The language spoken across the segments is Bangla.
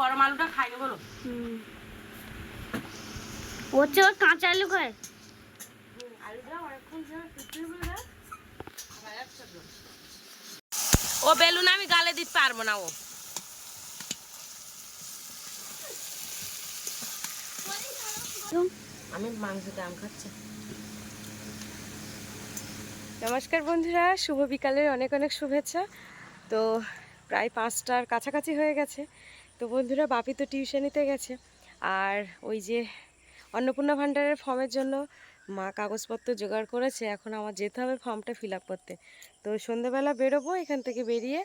গরম আলুটা খাইনি বলো। হচ্ছে ওর কাঁচা আলু খায়। ও বেলুন আমি গালে দিতে পারবো না। ও আমি মাংসতে আম খাচ্ছি। নমস্কার বন্ধুরা, শুভ বিকালের অনেক অনেক শুভেচ্ছা। তো প্রায় 5টার কাছাকাছি হয়ে গেছে। তো বন্ধুরা, বাপি তো টিউশনিতে গেছে, আর ওই যে অন্নপূর্ণা ভাণ্ডারের ফর্মের জন্য মা কাগজপত্র জোগাড় করেছে। এখন আমার যেতে হবে ফর্মটা ফিল আপ করতে। তো সন্ধ্যেবেলা বেরোবো এখান থেকে বেরিয়ে,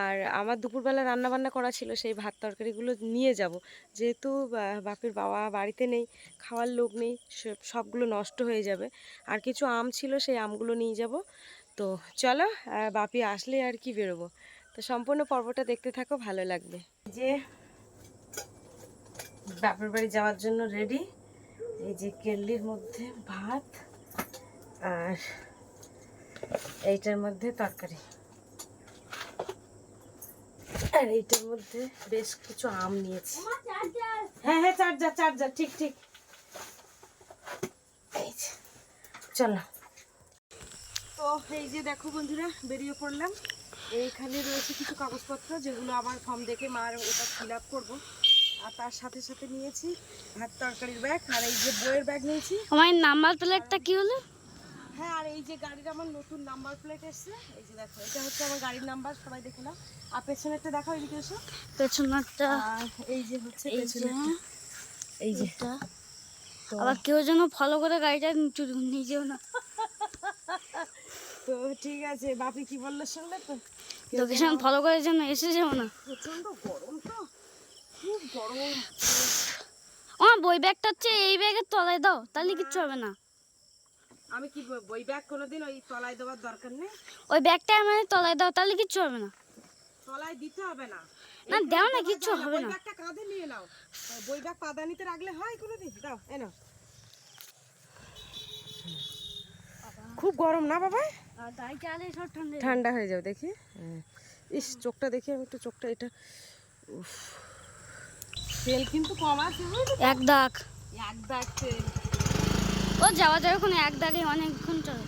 আর আমার দুপুরবেলা রান্নাবান্না করা ছিল, সেই ভাত তরকারিগুলো নিয়ে যাব। যেহেতু বাপির বাবা বাড়িতে নেই, খাওয়ার লোক নেই, সবগুলো নষ্ট হয়ে যাবে। আর কিছু আম ছিল, সেই আমগুলো নিয়ে যাব। তো চলো, বাপি আসলে আর কি বেরোবো। তো সম্পূর্ণ পর্বটা দেখতে থাকো, ভালো লাগবে। যে বাপের বাড়ি যাওয়ার জন্য রেডি। এই যে কেটলির মধ্যে ভাত, আর এইটার মধ্যে তরকারি, আর এইটার মধ্যে বেশ কিছু আম নিয়েছি। হ্যাঁ হ্যাঁ, চার্জার ঠিক ঠিক। এই যে চলো। তো এই যে দেখো বন্ধুরা, বেরিয়ে পড়লাম। এইখানে রয়েছে কিছু কাগজপত্র, যেগুলো আমার ফর্ম দেখে মার ওটা ফিল আপ করবো। আর তার সাথে সাথে নিয়েছি ভাত তরকারির ব্যাগ, আর এই যে বইয়ের ব্যাগ নিয়েছি। আমার নাম্বার প্লেটটা কি হলো? হ্যাঁ, আর এই যে গাড়ির আমার নতুন নাম্বার প্লেট এসছে। এই যে দেখো, এটা হচ্ছে আমার গাড়ির নাম্বার, সবাই দেখে নাও। আর পেছনেরটা দেখাও, এদিকে এসো। পেছনেরটা আর এই যে হচ্ছে এই যে এই যে এটা। আবার কেউ যেন ফলো করে গাড়িটা নিজেও না। তো ঠিক আছে, বাপি কি বললো শুনলে তো? লোকেশন ফলো করে যেন এসে যাবো না। প্রচন্ড গরম, তো খুব গরম। আমার বই ব্যাগটা হচ্ছে এই ব্যাগের তলায় দাও, তাহলে কিচ্ছু হবে না। আমি কি বই ব্যাগ কোনোদিন ওই তলায় দেওয়ার দরকার নেই। ওই ব্যাগটা আমার তলায় দাও, তাহলে কিচ্ছু হবে না। তলায় দিতে হবে না। না দাও না, কিচ্ছু হবে না। বই ব্যাগটা কাঁধে নিয়ে নাও। বই ব্যাগ পাদানিতে রাখলে হয় কোনোদিন? দাও, এনো। খুব গরম না বাবা? ঠান্ডা হয়ে যাও দেখি। ইস, চোখটা দেখি আমি একটু, চোখটা এটা। তেল কিন্তু কম আছে। এক দাগ তেল। ও যাওয়া যায়, ওখানে এক দাগে অনেকক্ষণ চলে।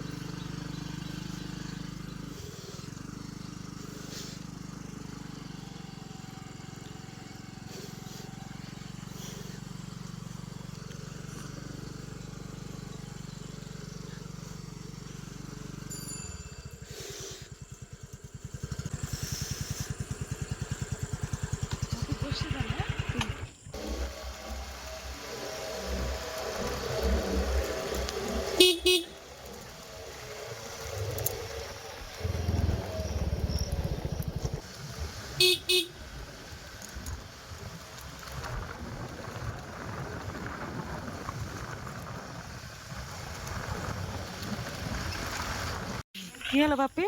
কি হলো বাপি?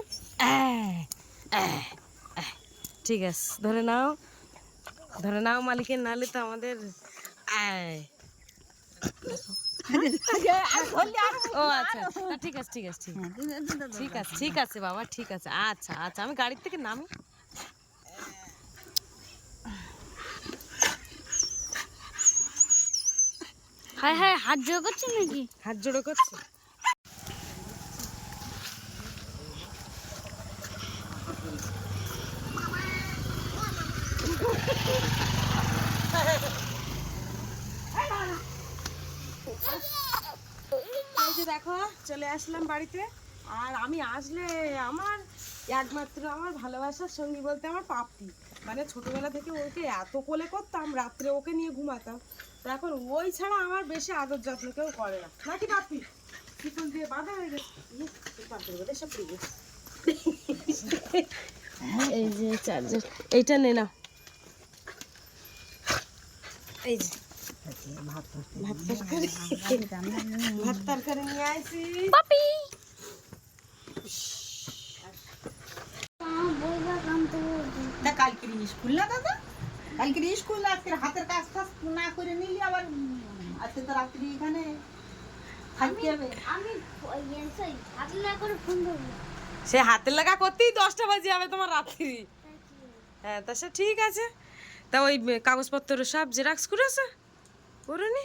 ঠিক আছে, ধরে নাও মালিকের, নালে তো আমাদের। ও আচ্ছা, ঠিক আছে ঠিক আছে বাবা, ঠিক আছে। আচ্ছা আচ্ছা, আমি গাড়ির থেকে নামি। হ্যাঁ হ্যাঁ, হাত জোড় করছে নাকি? হাত জোড়ো করছে। এই যে দেখো, চলে আসলাম বাড়িতে। আর আমি আসলে আমার একমাত্র আমার ভালোবাসার সঙ্গী বলতে আমার পাপ্পি। মানে ছোটবেলা থেকে ওকে এত কোলে করতাম, রাত্রে ওকে নিয়ে ঘুমাতাম। তো এখন ওই ছাড়া আমার বেশি আদর যত্ন কেউ করে না, নাকি পাপ্পি? চিকন দিয়ে বাঁধা হয়ে গেছে। এই যে চার্জার, এইটা নে না। এই যে ভাত তরকারি নিয়ে আসি। পাপি কালকে স্কুল না দাদা, কালকে স্কুল, আজকে হাতের কাজ টাজ না করে নিলি আবার আজকে তো রাত্রি এখানে থাকতে হবে। সে হাতের লাগা করতেই 10টা বাজে যাবে তোমার রাত্রি। হ্যাঁ, তা সে ঠিক আছে। তা ওই কাগজপত্র সব জেরক্স করেছে করুনি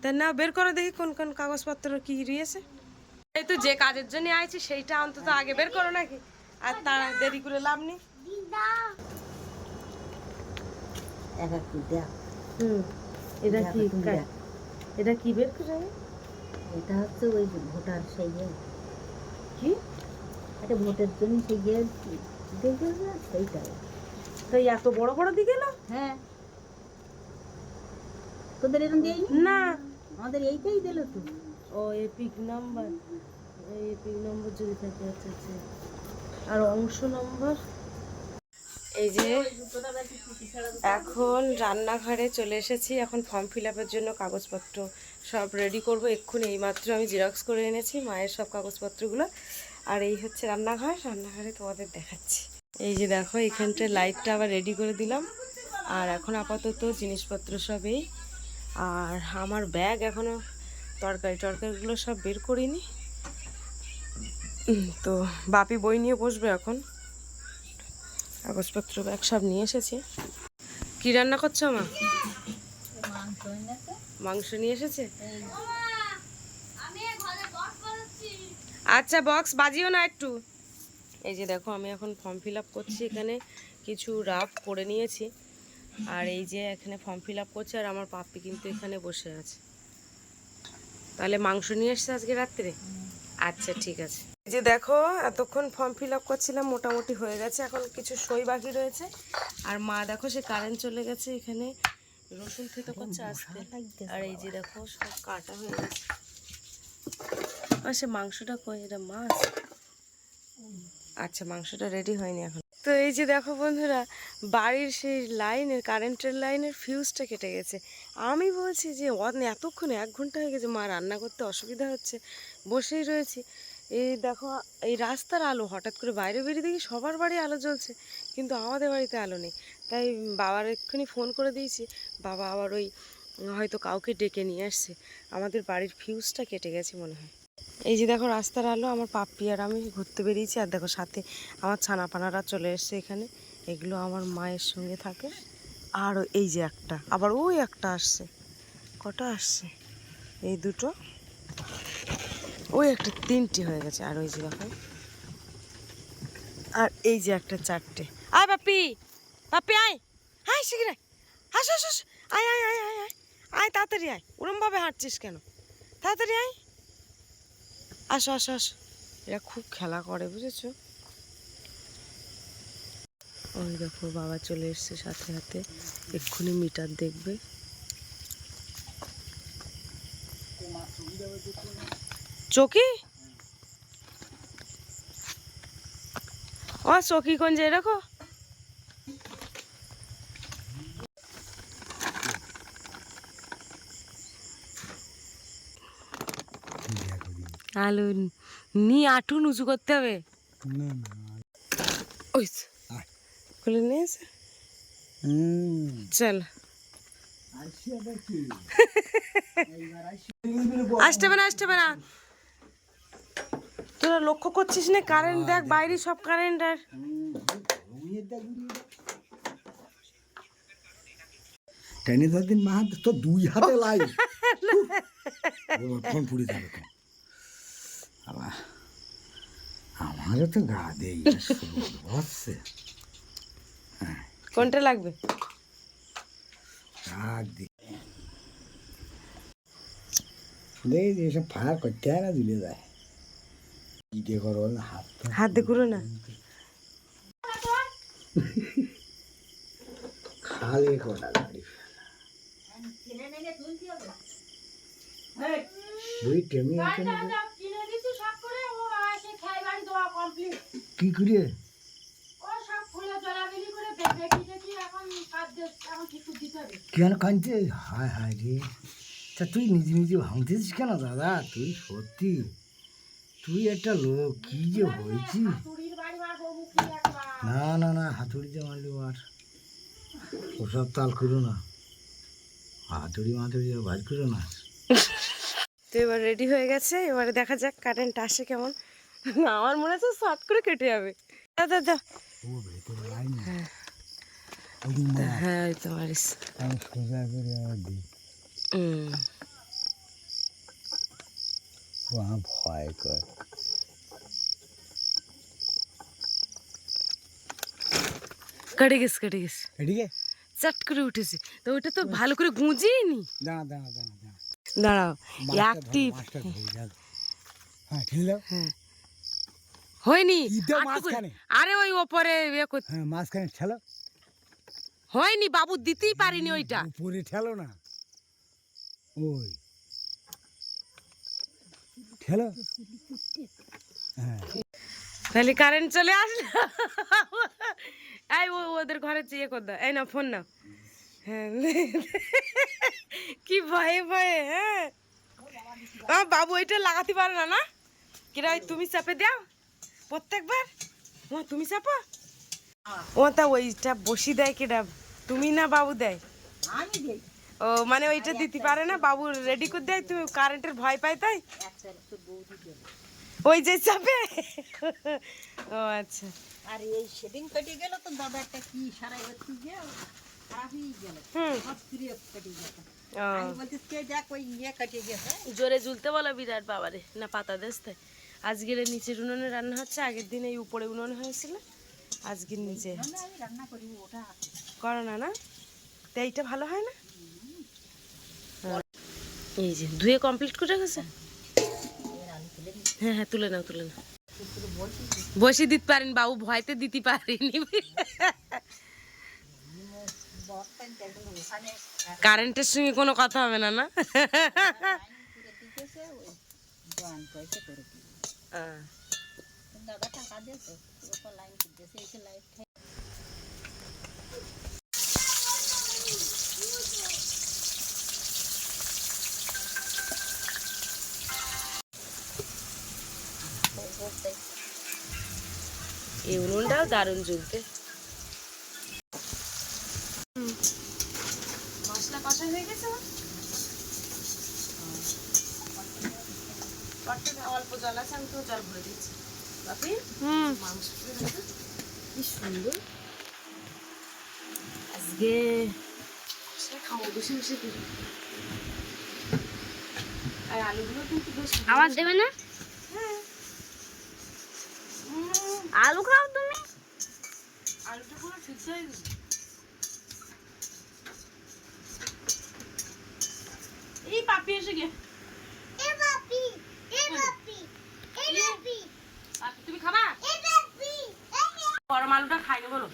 তা না বের করে দেখি কোন কোন কাগজপত্র কি রয়েছে। এই তো যে কাজের জন্য আইছি সেইটা অন্তত আগে বের করো নাকি, আর তারা দেরি করে লাভ নেই। এটা কি এটা কি বের করে? এটা হচ্ছে ওই ভোটার সেই কি একটা ভোটের জন্য সেই দেখবে না সেইটাই। তাই এত বড় বড় দিয়ে গেল? হ্যাঁ, তোদের এরকম দিই না, আমাদের এইটাই দিল তো। ও এপিক নাম্বার, এই এপিক নম্বর যদি থাকে। আচ্ছা আচ্ছা, আর অংশ নম্বর। এই যে এখন রান্নাঘরে চলে এসেছি, এখন ফর্ম ফিল আপের জন্য কাগজপত্র সব রেডি করব এক্ষুনি। এইমাত্র আমি জেরক্স করে এনেছি মায়ের সব কাগজপত্রগুলো। আর এই হচ্ছে রান্নাঘর, রান্নাঘরে তোমাদের দেখাচ্ছি। এই যে দেখো এখানটায় লাইটটা আবার রেডি করে দিলাম। আর এখন আপাতত জিনিসপত্র সব এই, আর আমার ব্যাগ এখনও তরকারিগুলো সব বের করিনি। তো বাপি বই নিয়ে বসবে এখন, কাগজপত্র ব্যাগ সব নিয়ে এসেছি। কি রান্না করছো মা? মাংস নিয়ে এসেছে। আচ্ছা বক্স বাজিও না একটু। এই যে দেখো আমি এখন ফর্ম ফিল আপ করছি, এখানে কিছু রাফ করে নিয়েছি। আর এই যে এখানে ফর্ম ফিল আপ করছে, আর আমার পাপ্পি কিন্তু এখানে বসে আছে। তাহলে মাংস নিয়ে এসছে আজকে রাত্রে? আচ্ছা ঠিক আছে। এই যে দেখো এতক্ষণ ফর্ম ফিল আপ করছিলাম, মোটামুটি হয়ে গেছে, এখন কিছু সই বাকি রয়েছে। আর মা দেখো সে কারেন্ট চলে গেছে, এখানে রসুন থেতো করছে আসতে। আর এই যে দেখো সব কাটা হয়ে গেছে। আর সে মাংসটা কই? এটা মাছ। আচ্ছা মাংসটা রেডি হয়নি এখন। তো এই যে দেখো বন্ধুরা, বাড়ির সেই লাইনের কারেন্টের লাইনের ফিউজটা কেটে গেছে। আমি বলছি যে এতক্ষণ 1 ঘন্টা হয়ে গেছে, মা রান্না করতে অসুবিধা হচ্ছে, বসেই রয়েছি। এই দেখো এই রাস্তার আলো, হঠাৎ করে বাইরে বেরিয়ে দেখি সবার বাড়ি আলো জ্বলছে, কিন্তু আমাদের বাড়িতে আলো নেই। তাই বাবার এক্ষুনি ফোন করে দিয়েছি, বাবা আবার ওই হয়তো কাউকে ডেকে নিয়ে আসছে। আমাদের বাড়ির ফিউজটা কেটে গেছে মনে হয়। এই যে দেখো রাস্তার আলো, আমার পাপ্পি আর আমি ঘুরতে বেরিয়েছি। আর দেখো সাথে আমার ছানাপানারা চলে এসছে এখানে, এগুলো আমার মায়ের সঙ্গে থাকে। আর এই যে একটা, আবার ওই একটা আসছে। কটা আসছে? এই দুটো, ওই একটা 3টে হয়ে গেছে। আর ওই যে দেখো, আর এই যে একটা 4টে। আয় পাপ্পি, পাপ্পি আয়, আয় শিগগির আয়, হাস হাস হাস, আয় আয় আয় আয় আয় আয়, তাড়াতাড়ি আয়, ওরমভাবে হাঁটছিস কেন? তাড়াতাড়ি আয়, আসো আসো আসো। এরা খুব খেলা করে বুঝেছো। ওই দেখো বাবা চলে এসছে সাথে সাথে, এক্ষুনি মিটার দেখবে। চকি, ও চকি কোন যে রাখো। আলু নিয়ে আটুন উঁচু করতে হবে। ওই খুলে নিয়েছে, চল। আসতে হবে না, আসতে হবে না। তোরা লক্ষ্য করছিস না কারেন্ট দেখ, বাইরে সব কারেন্ট। আর টেনে ধরদিন মা তো 2 হাতে লাই ফোন পুড়ে যাবে তো। আবার আমারও তো গা দেই হচ্ছে। কোনটা লাগবে? এসব ফায়ার করতে হয় না, ঝুলে যায়। কি দিয়ে করো না, হাত দিয়ে করো না। খালে কটা গাড়ি বুড়ি টেমি কি করিয়ে কেন কাঁদছে? হায় হায় রে, তা তুই নিজে নিজে ভাঙতেছিস কেন দাদা? তুই সত্যি তুই একটা লোক, কি যে হয়েছি। না না না, হাতুড়িতে মারলি মার, ওসব তাল করো না, হাতুড়ি মাতুড়ি ভাজ করো না। তো এবার রেডি হয়ে গেছে, এবারে দেখা যাক কারেন্ট আসে কেমন। আমার মনে হচ্ছে শর্ট করে কেটে যাবে। দাদা দা, ও ভেতরে লাইন। হ্যাঁ হ্যাঁ ওই তো মারিস। আমি সোজা করে আবার দিই। ও আমার ভয় কর। কেটে গেছে কেটে গেছে, এদিকে চাট করে উঠেছে। তো ওটা তো ভালো করে গুঁজিনি। দাঁড়া দাঁড়া দাঁড়া দাঁড়া, দাঁড়াও মাছটা ধরো, একটি মাছটা ধরে যাক। হ্যাঁ ঠিক দাও। হয়নি ইটা আটটু করে- মাঝখানে। আরে ওই ওপরে হ্যাঁ মাঝখানে ঠেলো। হয়নি বাবু, দিতেই পারিনি ওইটা। উপরে ঠেলো না, ওই ঠেলো। হ্যাঁ তাহলে কারেন্ট চলে আসলো। এই ওদের ঘরে চেয়ে কর দাও, এই না ফোন না। হ্যাঁ কি ভয়ে ভয়ে। হ্যাঁ বাবু ওইটা লাগাতে পারে না না, কিরা ওই তুমি চাপে দাও প্রত্যেকবার। ও তুমি চাপো, ও তা ওইটা বসি দেয় কিরা, তুমি না বাবু দেয়? আমি দিই ও মানে ওইটা দিতে পারে না, বাবু রেডি করে দেয়, তুমি কারেন্টের ভয় পাই তাই ওই যে চাপে। ও আচ্ছা। আর এই সেদিন কেটে গেল তো দাদা একটা কি সারাই হচ্ছে গিয়ে খারাপ হয়ে গেল, কেটে গেল। আমি বলছি কে দেখ ওই ইয়ে কেটে গেছে। জোরে ঝুলতে বলো বিরাট বাবারে, না পাতা দেশতে। আজকের নিচের উনুনে রান্না হচ্ছে, আগের দিন এই উপরে উনুন হয়েছিল, আজকের নিচে আমি রান্না করি ওটা আছে। করো না না, তো এইটা ভালো হয় না। এই যে ধুয়ে কমপ্লিট করে গেছে। হ্যাঁ হ্যাঁ তুলে নাও তুলে নাও। বসে দিতে পারেন বাবু, ভয়তে দিতে পারিনি। কারেন্টের সঙ্গে কোনো কথা হবে না না। দাদা টাকা দিয়েছে লাইন দিয়েছে, এসে লাইট এই উনুনটাও দারুণ জ্বলতে। মশলা কষা হয়ে গেছে, অল্প জল আছে, আমি তো জল ভরে দিচ্ছি। বাপি মাংস কি সুন্দর আজকে খাবো বসে বসে দিই। আর আলুগুলো কিন্তু বেশ আমার দেবে না? আলু খাও তুমি? আলুটা পুরো সিদ্ধ হয়ে গেছে। এই পাপি এসে গে। পাপি তুমি খাবা? গরম আলুটা খাই না বলো।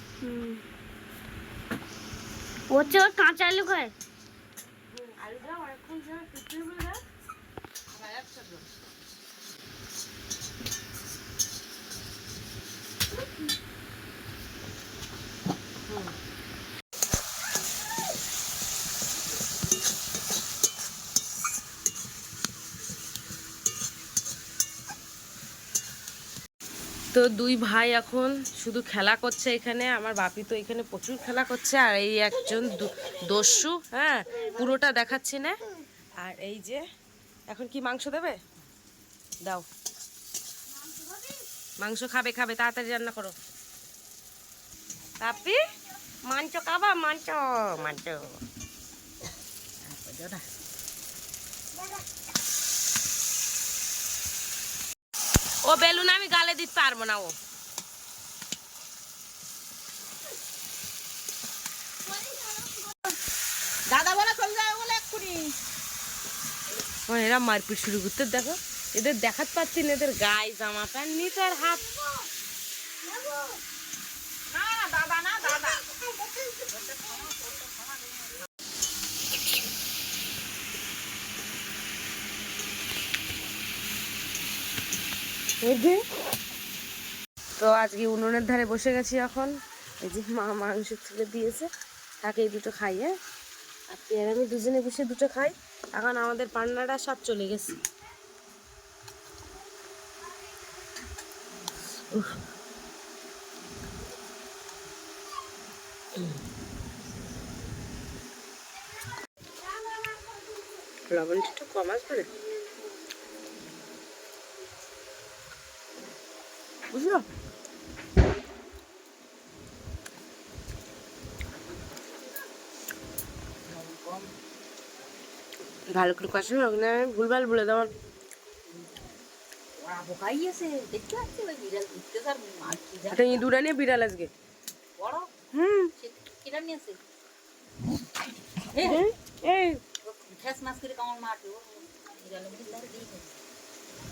হচ্ছে ওর কাঁচা আলু খায়। আলুটা অনেকক্ষণ সময় সিদ্ধ হয়ে গেলে আবার একসাথে তো দুই ভাই এখন শুধু খেলা করছে এখানে। আমার বাপি তো এখানে প্রচুর খেলা করছে, আর এই একজন দস্যু, হ্যাঁ পুরোটা দেখাচ্ছি না। আর এই যে এখন কি মাংস দেবে, দাও মাংস খাবে খাবে, তাড়াতাড়ি রান্না করো। বাপি মাংস খাবা, মাংস মাংস। ও বেলুন আমি গালে দিতে পারবো না। ও দাদা বলে চলে যাবে বলে এক্ষুনি। এরা মারপিট শুরু করতে, দেখো এদের দেখাতে পাচ্ছি না, এদের গায়ে জামা প্যান্ট নিচের হাত। না না দাদা না দাদা। তো আজকে উনুনের ধারে বসে গেছি এখন। এই যে মা মাংস তুলে দিয়েছে, তাকে এই দুটো খাই। হ্যাঁ আপনি আর আমি দুজনে বসে দুটো খাই। এখন আমাদের পান্নাটা সব চলে গেছে। লবণটা একটু কম আসবে না, বুঝলো? ভালো করে কষানো ওখানে ভুলভাল বলে দেওয়ার। ওরা বোকাই আছে, দেখতে পাচ্ছি ওই বিড়াল ঘুরতে আর আর কি যা একটা ইঁদুর আনিয়ে বিড়াল আজকে। বড় হুম সে কিনা নিয়েছে এই ঠেস মাছ করে কামড় মারবে ও বিড়াল মধ্যে ধরে দিয়ে দেবে।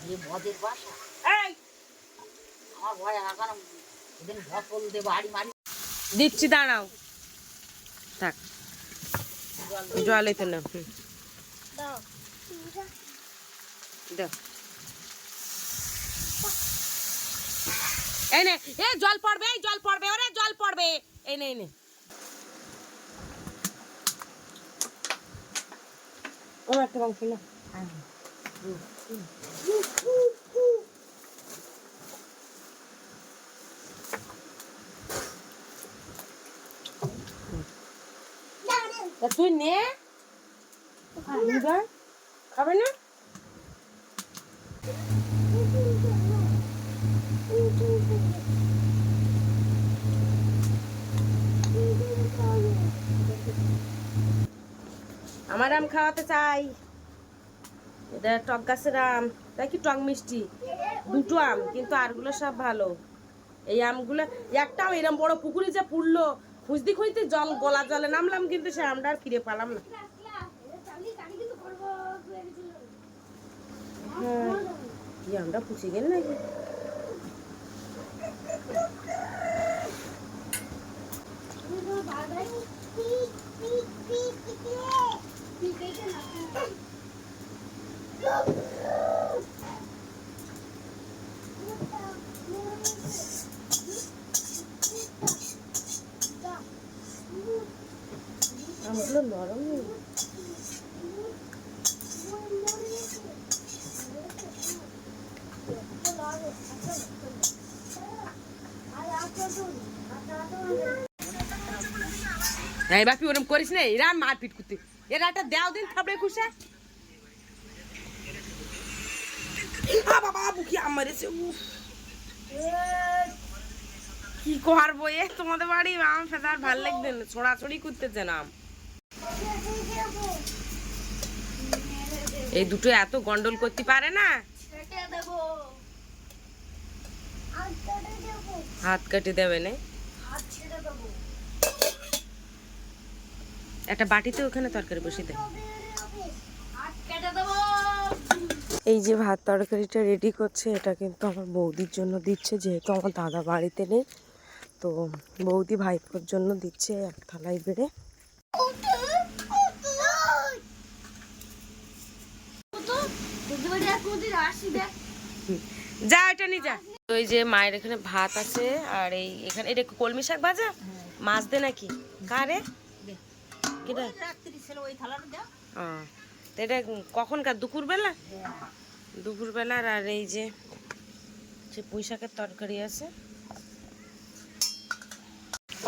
যে ভদের বাসা এই আমার ভয় আগান ওদের ভদ বলতে বাড়ি মারি দিচ্ছি, দাঁড়াও থাক, জল এতে না। দাও দাও এই নে, এই জল পড়বে, এই জল পড়বে, ওরে জল পড়বে, এই নে এই নে। ও একটা মাংস না তুই নে, খাবে না? আমার আম খাওয়াতে চাই, এটা টক গাছের আম, তাই কি টক মিষ্টি, দুটো আম, কিন্তু আরগুলো সব ভালো। এই আমগুলো একটা আম এরকম বড় পুকুরে যে পুড়লো, খুঁজতে খুঁজতে জল গলা জলে নামলাম, কিন্তু সে আমটা আর ফিরে পেলাম না। হ্যাঁ, এই আমটা পুষে গেল নাকি? আমগুলো নরম নেই। এই বাপি ওরম করিস না, এরা মারপিট করতে, এরা একটা দেও দিন থাপড়ে খুশা। বাবা বুকি আম মেরেছে, কি করবো এ, তোমাদের বাড়ি আম ফেদার ভাল লাগবে না, ছোড়াছড়ি করতেছে না আম। এই দুটো এত গন্ডল করতে পারে না, হাত কেটে দেবে না। একটা বাটিতে ওখানে তরকারি বসিয়ে দে। এই যে ভাত তরকারিটা রেডি করছে, এটা কিন্তু আমার বৌদির জন্য দিচ্ছে, যেহেতু আমার দাদা বাড়িতে নেই, তো বৌদি ভাইপোর জন্য দিচ্ছে এক থালায় বেড়ে। যা এটা নিয়ে যা। তো এই যে মায়ের এখানে ভাত আছে, আর এই এখানে এটা কলমি শাক ভাজা, মাছ দে নাকি কারে কেটা? রাত্রি ছিল ওই থালাটা দাও ও, তো এটা কখনকার? দুপুরবেলা? দুপুরবেলার। আর এই যে পুঁই শাকের তরকারি আছে।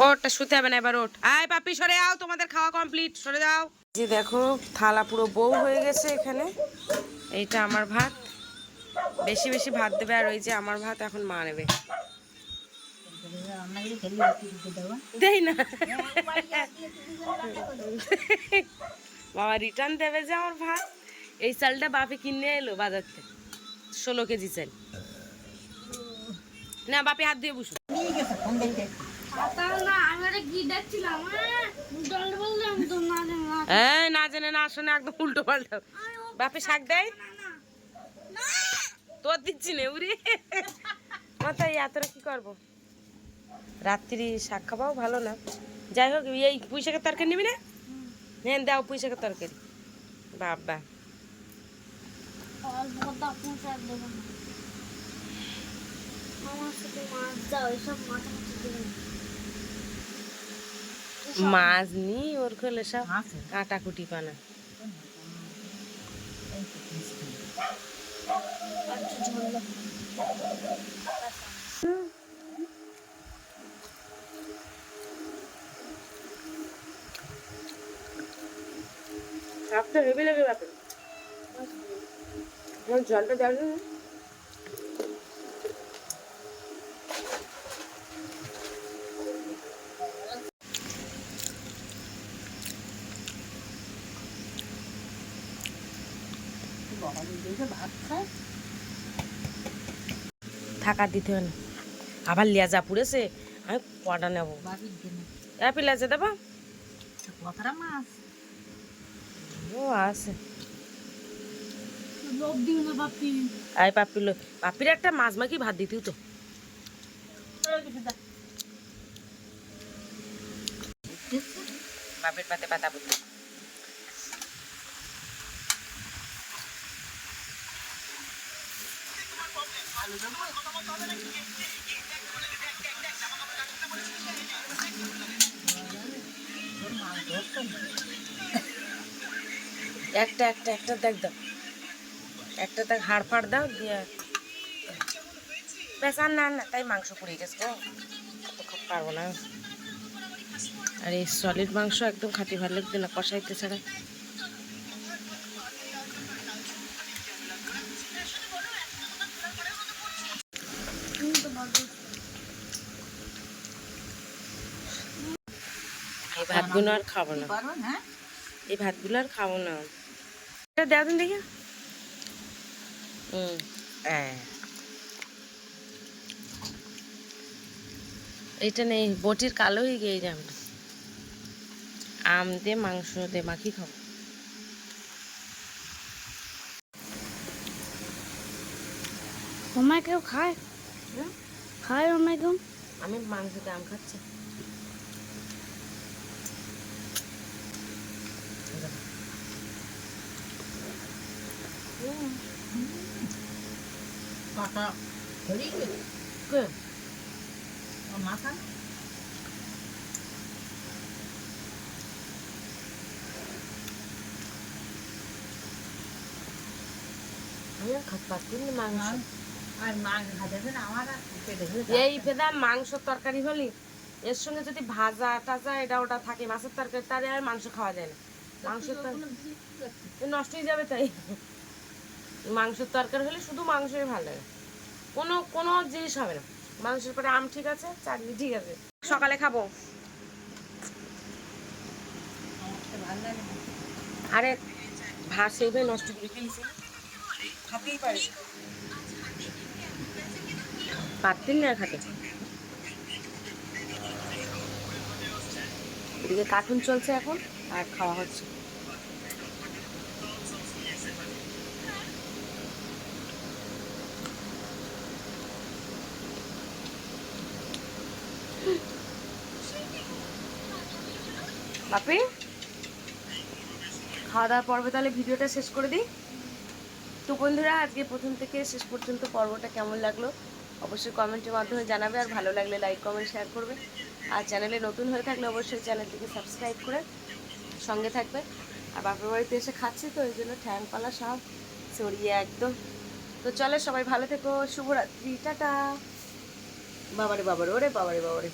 ওটা শুতে হবে না, এবার ওঠ। আয় পাপি সরে যাও, তোমাদের খাওয়া কমপ্লিট, সরে যাও। যে দেখো থালা পুরো বউ হয়ে গেছে এখানে। এইটা আমার ভাত, বেশি বেশি ভাত দেবে, আর ওই যে আমার ভাত এখন মা নেবে। দেই না বাবা, রিটার্ন দেবে যে আমার ভাত। এই চালটা বাপি কিনে এলো বাজার থেকে, 16 কেজি চাল। না বাপি হাত দিয়ে বসো। নিয়ে গেছে ফোন দেখতে হ্যাঁ, না জেনে না শোনে একদম উল্টো পাল্টা। বাপি শাক দেয়, তোর দিচ্ছি না উড়ি মাথায়। এতটা কি করবো, রাত্রি শাক খাবাও ভালো না। যাই হোক, এই পুঁই শাকের তরকারি নিবি না? হ্যাঁ দাও পুঁই শাকের তরকারি। বাবা মাছ নি ওর খোলে সব কাটা কুটি পানা। সাপটা হেভি লাগে বাপে, জলটা জল বাবা দেখে ভাত খায় থাকা দিতে হবে না আবার লেজা পুড়েছে আমি কটা নেবো বাবির দিন অ্যাপিল আছে দেবা কথাটা মাছ ও আছে লোভ দিও না বাপি। আই পাপিল পাপির একটা মাছ মাখি ভাত দিতেও তো বাপের পাতে পাতা পুতা একটা একটা একটা দেখ দাও একটা দেখ হাড় ফাড় দাও দিয়ে ব্যাস আর না না তাই মাংস পুড়ে গেছে গো অত খাতে পারবো না আর এই সলিড মাংস একদম খাতি ভালো লাগবে না কষাইতে ছাড়া এই ভাতগুলো আর খাবো না পারবেন হ্যাঁ এই ভাতগুলো আর খাবো না এটা দেওয়া দিন দেখি হ্যাঁ এইটা নেই বটির কালো হয়ে গিয়ে যাবে আম দিয়ে মাংস দিয়ে মাখি খাবো ওমা কেউ খায় খায় ওমা কেউ আমি মাংস দিয়ে আম খাচ্ছি কাটা ধরি মাথা আমি আর খাতে পারছি না মাংস আর মাছ ভাজাবে না আমার আর পেটে ধরে এই ফেদা মাংস তরকারি হলি এর সঙ্গে যদি ভাজা টাজা এটা ওটা থাকে মাছের তরকারি তাহলে আর মাংস খাওয়া যায় না মাংসের তরকারি নষ্ট হয়ে যাবে তাই মাংসের তরকারি হলে শুধু মাংসই ভালো লাগে কোনো কোনো জিনিস হবে না মাংসের পরে আম ঠিক আছে চাটনি ঠিক আছে সকালে খাবো ভালো লাগে না আরে ভাত সেইভাবে নষ্ট করে ফেলছে খাতেই পারি পারতেন না খাতে এদিকে কার্টুন চলছে এখন আর খাওয়া হচ্ছে বাপি খাওয়া দাওয়া পর্বে তাহলে ভিডিওটা শেষ করে দিই তো বন্ধুরা আজকে প্রথম থেকে শেষ পর্যন্ত পর্বটা কেমন লাগলো অবশ্যই কমেন্টের মাধ্যমে জানাবে আর ভালো লাগলে লাইক কমেন্ট শেয়ার করবে আর চ্যানেলে নতুন হয়ে থাকলে অবশ্যই চ্যানেলটিকে সাবস্ক্রাইব করে সঙ্গে থাকবে আর বাপের বাড়িতে এসে খাচ্ছি তো ওই জন্য ঠ্যাং পালা সব ছড়িয়ে একদম তো চলে সবাই ভালো থেকো শুভরাত্রি টাটা বাবারে বাবারে ওরে বাবারে বাবারে